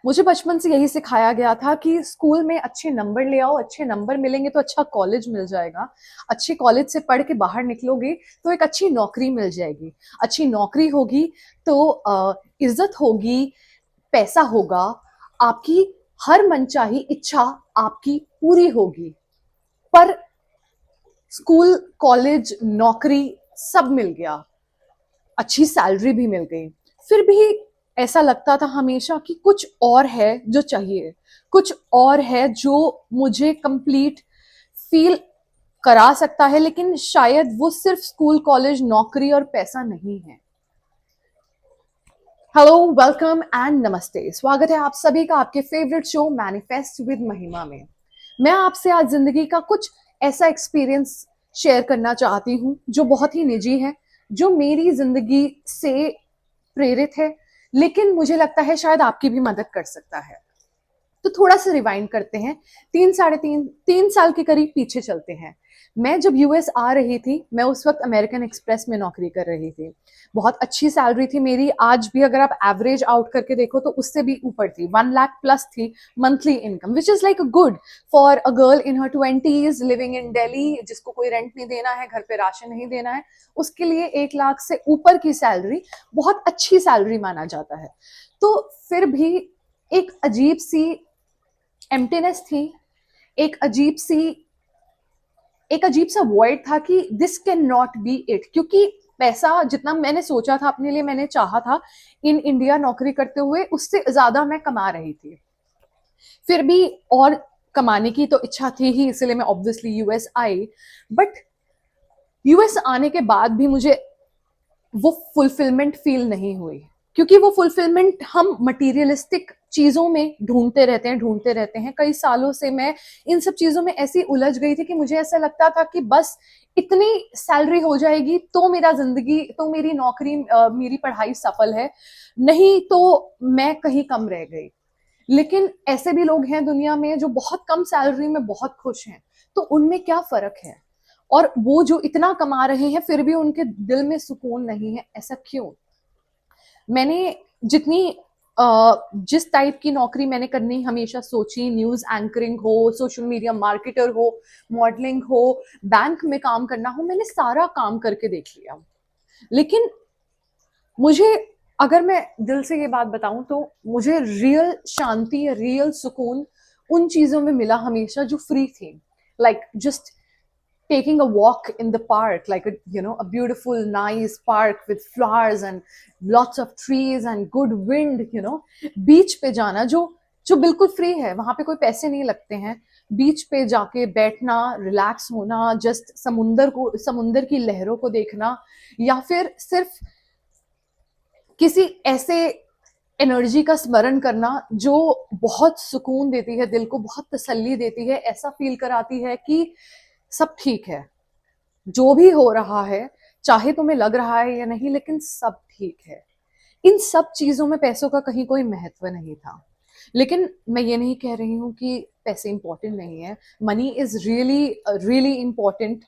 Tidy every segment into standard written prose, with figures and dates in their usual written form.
मुझे बचपन से यही सिखाया गया था कि स्कूल में अच्छे नंबर ले आओ, अच्छे नंबर मिलेंगे तो अच्छा कॉलेज मिल जाएगा। अच्छे कॉलेज से पढ़ के बाहर निकलोगे तो एक अच्छी नौकरी मिल जाएगी। अच्छी नौकरी होगी तो इज्जत होगी, पैसा होगा, आपकी हर मनचाही इच्छा आपकी पूरी होगी। पर स्कूल, कॉलेज, नौकरी सब मिल गया, अच्छी सैलरी भी मिल गई, फिर भी ऐसा लगता था हमेशा कि कुछ और है जो चाहिए, कुछ और है जो मुझे कंप्लीट फील करा सकता है, लेकिन शायद वो सिर्फ स्कूल, कॉलेज, नौकरी और पैसा नहीं है। हेलो, वेलकम एंड नमस्ते। स्वागत है आप सभी का आपके फेवरेट शो मैनिफेस्ट विद महिमा में। मैं आपसे आज जिंदगी का कुछ ऐसा एक्सपीरियंस शेयर करना चाहती हूँ जो बहुत ही निजी है, जो मेरी जिंदगी से प्रेरित है, लेकिन मुझे लगता है शायद आपकी भी मदद कर सकता है। तो थोड़ा सा रिवाइंड करते हैं, तीन साल के करीब पीछे चलते हैं। मैं जब यूएस आ रही थी, मैं उस वक्त अमेरिकन एक्सप्रेस में नौकरी कर रही थी। बहुत अच्छी सैलरी थी मेरी, आज भी अगर आप एवरेज आउट करके देखो तो उससे भी ऊपर थी, 1 लाख प्लस थी monthly income, which is like good for a girl in her twenties living in Delhi, जिसको कोई रेंट नहीं देना है, घर पे राशन नहीं देना है। उसके लिए 1 लाख से ऊपर की सैलरी बहुत अच्छी सैलरी माना जाता है। तो फिर भी एक अजीब सी एम्प्टीनेस थी, एक अजीब सी एक अजीब सा वॉइड था कि this can not be it, क्योंकि पैसा जितना मैंने सोचा था अपने लिए, मैंने चाहा था इन इंडिया नौकरी करते हुए, उससे ज्यादा मैं कमा रही थी। फिर भी और कमाने की तो इच्छा थी ही, इसलिए मैं obviously US I. But US आने के बाद भी मुझे वो फुलफिलमेंट फील नहीं हुई, क्योंकि वो फुलफिलमेंट हम मटीरियलिस्टिक चीजों में ढूंढते रहते हैं। कई सालों से मैं इन सब चीजों में ऐसी उलझ गई थी कि मुझे ऐसा लगता था कि बस इतनी सैलरी हो जाएगी तो मेरा जिंदगी, तो मेरी नौकरी, मेरी पढ़ाई सफल है, नहीं तो मैं कहीं कम रह गई। लेकिन ऐसे भी लोग हैं दुनिया में जो बहुत कम सैलरी में बहुत खुश हैं। तो उनमें क्या फर्क है? और वो जो इतना कमा रहे हैं फिर भी उनके दिल में सुकून नहीं है, ऐसा क्यों? मैंने जितनी जिस टाइप की नौकरी मैंने करनी हमेशा सोची, न्यूज एंकरिंग हो, सोशल मीडिया मार्केटर हो, मॉडलिंग हो, बैंक में काम करना हो, मैंने सारा काम करके देख लिया। लेकिन मुझे, अगर मैं दिल से ये बात बताऊं तो मुझे रियल शांति, रियल सुकून उन चीजों में मिला हमेशा जो फ्री थी। Like just taking a walk in the park, like a beautiful nice park with flowers and lots of trees and good wind. बीच पे जाना जो जो बिल्कुल फ्री है, वहां पे कोई पैसे नहीं लगते हैं। बीच पे जाके बैठना, रिलैक्स होना, जस्ट समुंदर की लहरों को देखना, या फिर सिर्फ किसी ऐसे एनर्जी का स्मरण करना जो बहुत सुकून देती है, दिल को बहुत तसल्ली देती है, ऐसा फील कराती है कि सब ठीक है, जो भी हो रहा है, चाहे तुम्हें लग रहा है या नहीं, लेकिन सब ठीक है। इन सब चीजों में पैसों का कहीं कोई महत्व नहीं था। लेकिन मैं ये नहीं कह रही हूं कि पैसे इंपॉर्टेंट नहीं है। Money is really really important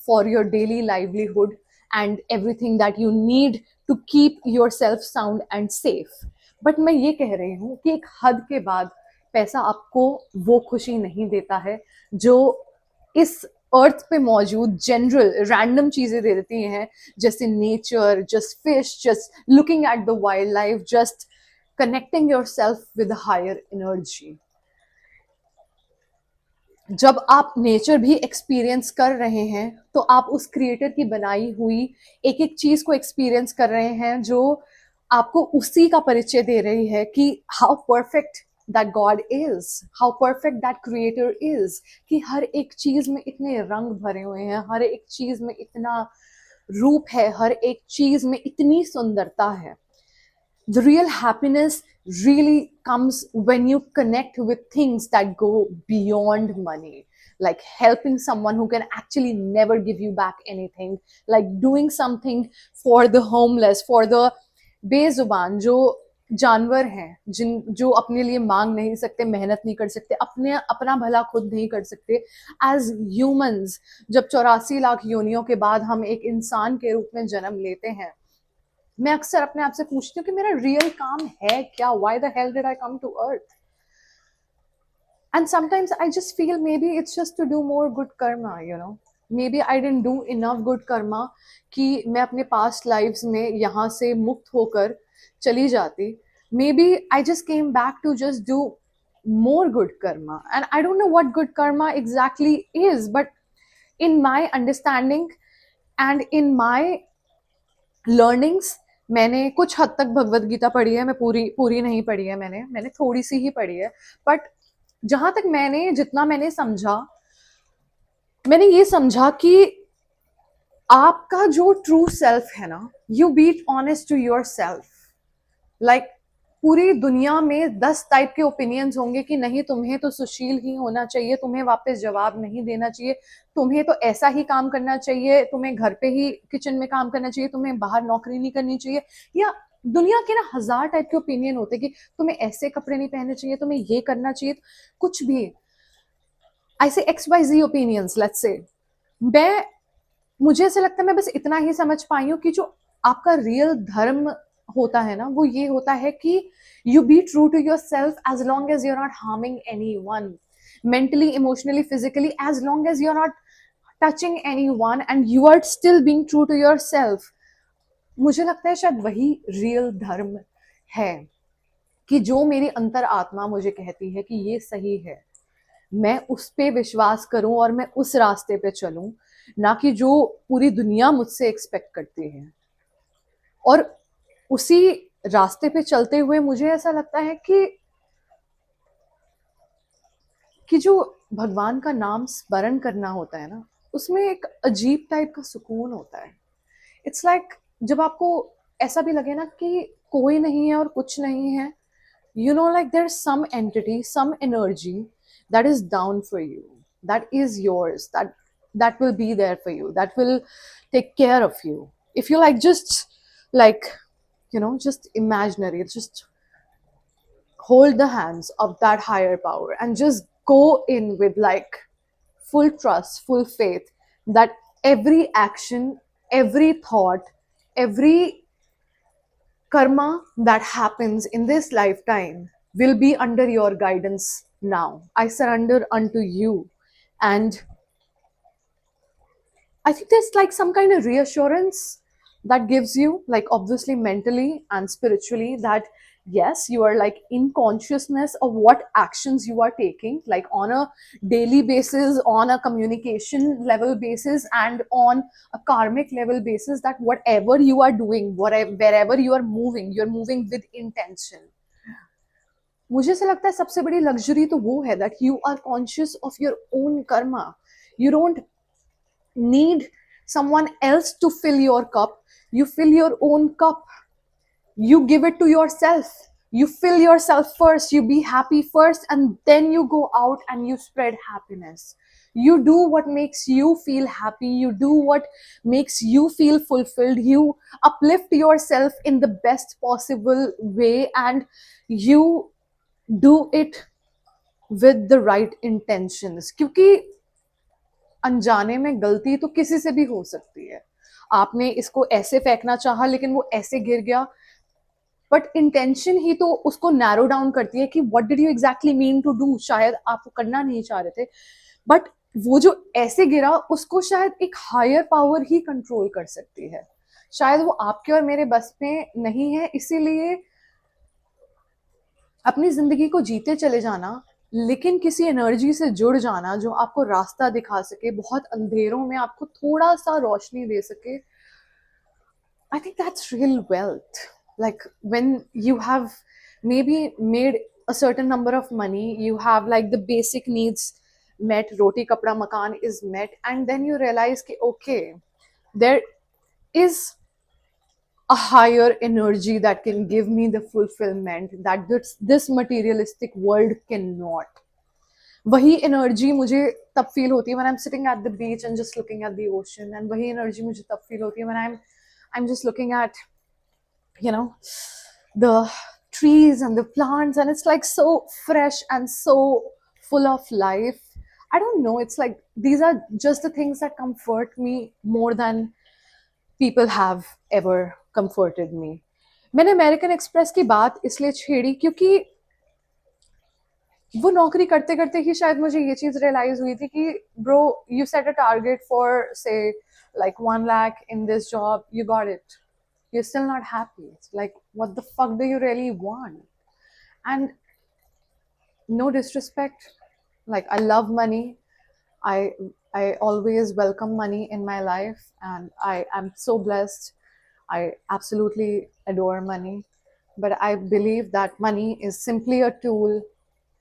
for your daily livelihood and everything that you need to keep your self sound and safe. But मैं ये कह रही हूँ कि एक हद के बाद पैसा आपको वो खुशी नहीं देता है जो इस अर्थ पे मौजूद जनरल रैंडम चीजें दे देती हैं, जैसे nature, just fish, just looking at the wild life, just connecting your self with higher energy. जब आप नेचर भी एक्सपीरियंस कर रहे हैं तो आप उस क्रिएटर की बनाई हुई एक एक चीज को एक्सपीरियंस कर रहे हैं, जो आपको उसी का परिचय दे रही है कि how perfect that God is, how perfect that creator is, कि हर एक चीज में इतने रंग भरे हुए हैं, हर एक चीज में इतना रूप है, हर एक चीज में इतनी सुंदरता है। The real happiness really comes when you connect with things that go beyond money, like helping someone who can actually never give you back anything, like doing something for the homeless, for the बेजुबान जो जानवर हैं, जो अपने लिए मांग नहीं सकते, मेहनत नहीं कर सकते, अपना भला खुद नहीं कर सकते। एज ह्यूमंस, जब 84 लाख योनियों के बाद हम एक इंसान के रूप में जन्म लेते हैं, मैं अक्सर अपने आप से पूछती हूँ कि मेरा रियल काम है क्या, why the hell did I come to earth. And sometimes I just feel maybe it's just to do more good karma, you know. Maybe I didn't do enough good karma कि मैं अपने past lives में यहाँ से मुक्त होकर चली जाती. Maybe I just came back to just do more good karma. And I don't know what good karma exactly is, but in my understanding and in my learnings, मैंने कुछ हद तक भगवत गीता पढ़ी है. मैं पूरी पूरी नहीं पढ़ी है, मैंने थोड़ी सी ही पढ़ी है. बट जहां तक मैंने समझा, मैंने ये समझा कि आपका जो ट्रू सेल्फ है ना, you beat honest to your self. Like पूरी दुनिया में 10 टाइप के ओपिनियंस होंगे कि नहीं तुम्हें तो सुशील ही होना चाहिए, तुम्हें वापस जवाब नहीं देना चाहिए, तुम्हें तो ऐसा ही काम करना चाहिए, तुम्हें घर पे ही किचन में काम करना चाहिए, तुम्हें बाहर नौकरी नहीं करनी चाहिए. या दुनिया के ना 1000 टाइप के ओपिनियन होते कि तुम्हें ऐसे कपड़े नहीं पहनने चाहिए, तुम्हें ये करना चाहिए, कुछ भी. आई से XYZ ओपिनियंस, लेट्स से. मैं मुझे ऐसा लगता है मैं बस इतना ही समझ पाई हूँ कि जो आपका रियल धर्म होता है ना, वो ये होता है कि you be true to your self as long as you are not harming anyone, mentally, emotionally, physically, as long as you are not touching anyone and you are still being true to your self. मुझे लगता है शायद वही real धर्म है कि जो मेरी अंतर आत्मा मुझे कहती है कि ये सही है, मैं उस पे विश्वास करूं और मैं उस रास्ते पे चलूं, ना कि जो पूरी दुनिया मुझसे एक्सपेक्ट करती है. और उसी रास्ते पे चलते हुए मुझे ऐसा लगता है कि जो भगवान का नाम स्मरण करना होता है ना, उसमें एक अजीब टाइप का सुकून होता है. इट्स लाइक जब आपको ऐसा भी लगे ना कि कोई नहीं है और कुछ नहीं है, you know, like there's some entity, some energy that is down for you, that is yours, that will be there for you, that will take care of you. If you like just like, you know, just imaginary, just hold the hands of that higher power and just go in with like full trust, full faith that every action, every thought, every karma that happens in this lifetime will be under your guidance now. I surrender unto you. And I think there's like some kind of reassurance that gives you, like obviously mentally and spiritually, that yes, you are like in consciousness of what actions you are taking, like on a daily basis, on a communication level basis, and on a karmic level basis, that whatever you are doing, whatever, wherever you are moving, you're moving with intention. मुझे ऐसा लगता है सबसे बड़ी luxury तो वो है that you are conscious of your own karma. You don't need someone else to fill your cup. You fill your own cup. You give it to yourself. You fill yourself first. You be happy first, and then you go out and you spread happiness. You do what makes you feel happy. You do what makes you feel fulfilled. You uplift yourself in the best possible way, and you do it with the right intentions. क्योंकि अनजाने में गलती तो किसी से भी हो सकती है. आपने इसको ऐसे फेंकना चाहा लेकिन वो ऐसे गिर गया, बट इंटेंशन ही तो उसको नैरो डाउन करती है कि what did you exactly mean to do. शायद आप करना नहीं चाह रहे थे, बट वो जो ऐसे गिरा उसको शायद एक हायर पावर ही कंट्रोल कर सकती है. शायद वो आपके और मेरे बस में नहीं है. इसीलिए अपनी जिंदगी को जीते चले जाना, लेकिन किसी एनर्जी से जुड़ जाना जो आपको रास्ता दिखा सके, बहुत अंधेरों में आपको थोड़ा सा रोशनी दे सके. I think that's real wealth. Like when you have maybe made a certain number of money, you have like the basic needs met, roti kapda makan is met, and then you realize कि okay, there is a higher energy that can give me the fulfillment that this materialistic world cannot. वही energy मुझे तब feel होती है when I'm sitting at the beach and just looking at the ocean, and वही energy मुझे तब feel होती है when I'm just looking at, you know, the trees and the plants, and it's like so fresh and so full of life. I don't know, it's like these are just the things that comfort me more than people have ever comforted me. मैंने American express की बात इसलिए छेड़ी क्योंकि वो नौकरी करते करते ही शायद मुझे ये चीज रियलाइज हुई थी कि bro, you set a target for से like 1 lakh in this job, you got it, you're still not happy. It's like, what the fuck do you really want? And no disrespect, like, I love money. I always welcome money in my life, and I am so blessed. I absolutely adore money, but I believe that money is simply a tool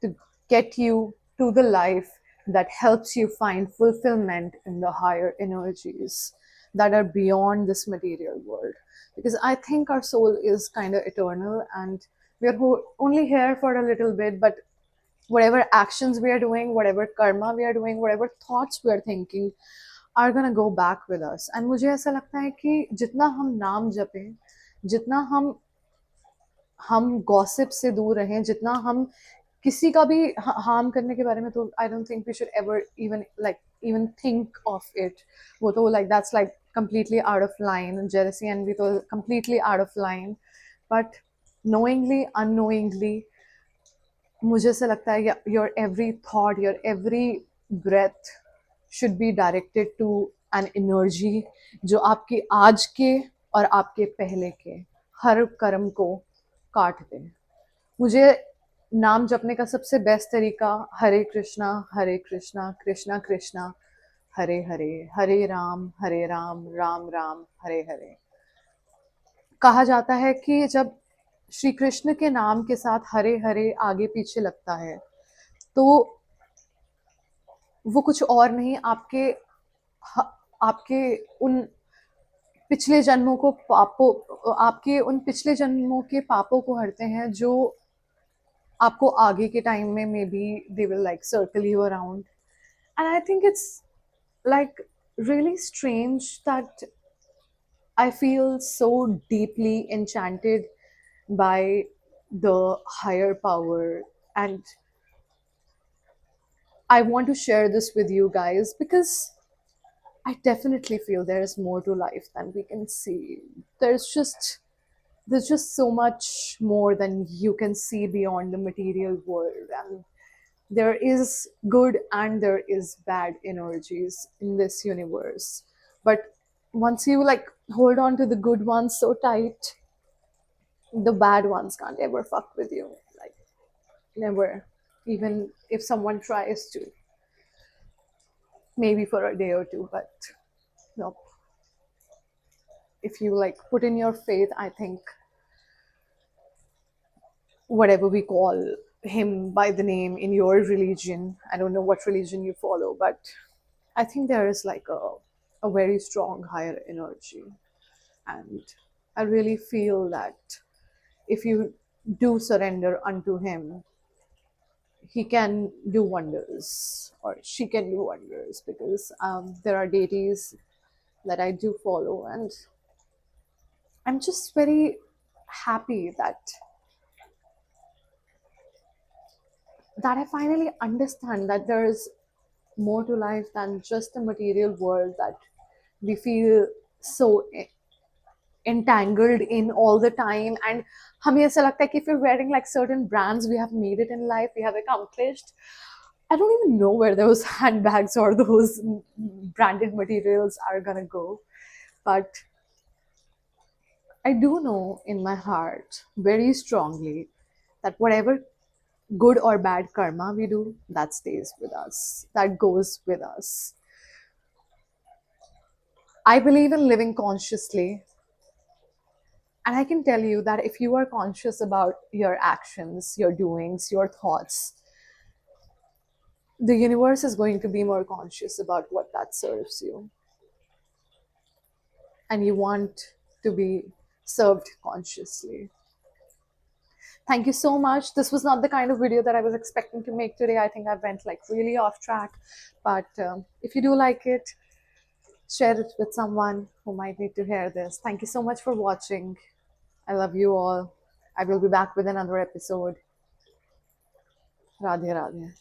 to get you to the life that helps you find fulfillment in the higher energies that are beyond this material world. Because I think our soul is kind of eternal, and we are only here for a little bit, but whatever actions we are doing, whatever karma we are doing, whatever thoughts we are thinking are gonna go back with us. And मुझे ऐसा लगता है कि जितना हम नाम जपें, जितना हम गॉसिप से दूर रहें, जितना हम किसी का भी हार्म करने के बारे में, तो I don't think we should ever even think of it. वो तो like that's like completely out of line. Jealousy and envy तो completely out of line. But knowingly, unknowingly, मुझे ऐसा लगता है your every thought, your every breath should be directed to an energy जो आपके आज के और आपके पहले के हर कर्म को काट दे. मुझे नाम जपने का सबसे बेस्ट तरीका हरे कृष्णा कृष्णा कृष्णा हरे हरे, हरे राम राम राम हरे हरे. कहा जाता है कि जब श्री कृष्ण के नाम के साथ हरे हरे आगे पीछे लगता है तो वो कुछ और नहीं, आपके उन पिछले जन्मों को आपके उन पिछले जन्मों के पापों को हरते हैं जो आपको आगे के टाइम में may be they will like circle you around. And I think it's like really strange that I feel so deeply enchanted by the higher power, and I want to share this with you guys because I definitely feel there is more to life than we can see. There's just so much more than you can see beyond the material world, and there is good and there is bad energies in this universe. But once you like hold on to the good ones so tight, the bad ones can't ever fuck with you, like, never. Even if someone tries to, maybe for a day or two, but nope. If you like put in your faith, I think whatever we call him by the name in your religion, I don't know what religion you follow, but I think there is like a very strong higher energy. And I really feel that if you do surrender unto him, he can do wonders, or she can do wonders, because there are deities that I do follow, and I'm just very happy that I finally understand that there is more to life than just the material world that we feel so entangled in all the time. And हमें ऐसा लगता है कि if we're wearing like certain brands, we have made it in life, we have accomplished. I don't even know where those handbags or those branded materials are gonna go, but I do know in my heart very strongly that whatever good or bad karma we do, that stays with us, that goes with us. I believe in living consciously. And I can tell you that if you are conscious about your actions, your doings, your thoughts, the universe is going to be more conscious about what that serves you. And you want to be served consciously. Thank you so much. This was not the kind of video that I was expecting to make today. I think I went like really off track. But if you do like it, share it with someone who might need to hear this. Thank you so much for watching. I love you all. I will be back with another episode. Radhe Radhe.